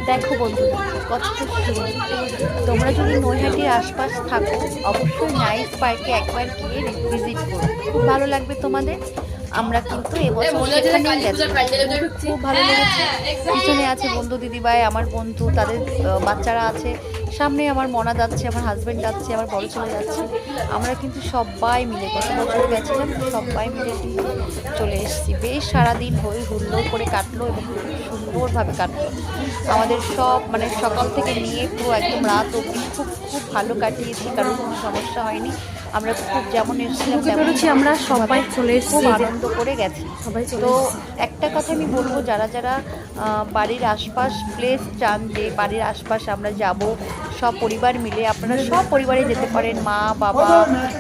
দেখো বন্ধুরা কত সুন্দর। তোমরা যদি নৈহাটির আশপাশ থাকো অবশ্যই নাইস পার্কে একবার গিয়ে ভিজিট করো, খুব ভালো লাগবে তোমাদের। আমরা কিন্তু এবছর সেখানেই গেছি, খুব ভালো লেগেছে। পিছনে আছে বন্ধু দিদিভাই, আমার বন্ধু, তাদের বাচ্চারা আছে, সামনে আমার মনা যাচ্ছে, আমার হাজব্যান্ড যাচ্ছে, আমার বড় ছেলে যাচ্ছে। আমরা কিন্তু সবাই মিলে, গত বছর গেছিলাম, সবাই মিলে কিন্তু চলে এসেছি। বেশ সারাদিন হই হুল্লোড় করে কাটলো এবং খুব সুন্দরভাবে কাটলো আমাদের সব, মানে সকাল থেকে নিয়ে পুরো একদম রাত অবধি খুব খুব ভালো কাটিয়েছি, কারণ কোনো সমস্যা হয়নি। আমরা খুব যেমন এসেছিলাম তেমন আমরা সবাই চলে এসেছি, খুব আনন্দ করে গেছি। তো একটা কথা আমি বলবো, যারা যারা বাড়ির আশপাশ প্লেস চান, যে বাড়ির আশপাশ আমরা যাব সব পরিবার মিলে, আপনারা সব পরিবারে যেতে পারেন, মা বাবা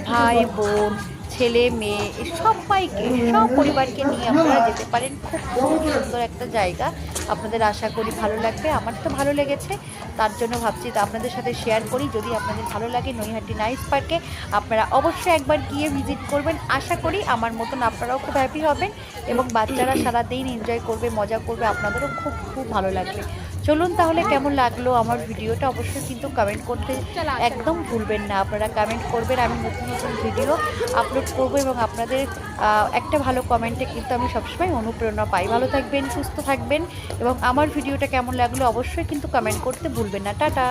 ভাই বোন ছেলে মেয়ে সবাইকে, সব পরিবারকে নিয়ে আপনারা যেতে পারেন। খুব খুব সুন্দর একটা জায়গা, আপনাদের আশা করি ভালো লাগবে। আমার তো ভালো লেগেছে, তার জন্য ভাবছি তা আপনাদের সাথে শেয়ার করি। যদি আপনাদের ভালো লাগে নৈহাটি নাইস পার্কে, আপনারা অবশ্যই একবার গিয়ে ভিজিট করবেন। আশা করি আমার মতন আপনারাও খুব হ্যাপি হবেন এবং বাচ্চারা সারাদিন এনজয় করবে, মজা করবে, আপনাদেরও খুব খুব ভালো লাগবে। চলুন তাহলে, কেমন লাগলো আমার ভিডিওটা অবশ্যই কিন্তু কমেন্ট করতে একদম ভুলবেন না। আপনারা কমেন্ট করবেন, আমি নতুন নতুন ভিডিও আপলোড করবো এবং আপনাদের একটা ভালো কমেন্টে কিন্তু আমি সবসময় অনুপ্রেরণা পাই। ভালো থাকবেন, সুস্থ থাকবেন এবং আমার ভিডিওটা কেমন লাগলো অবশ্যই কিন্তু কমেন্ট করতে ভুলবেন না। টাটা।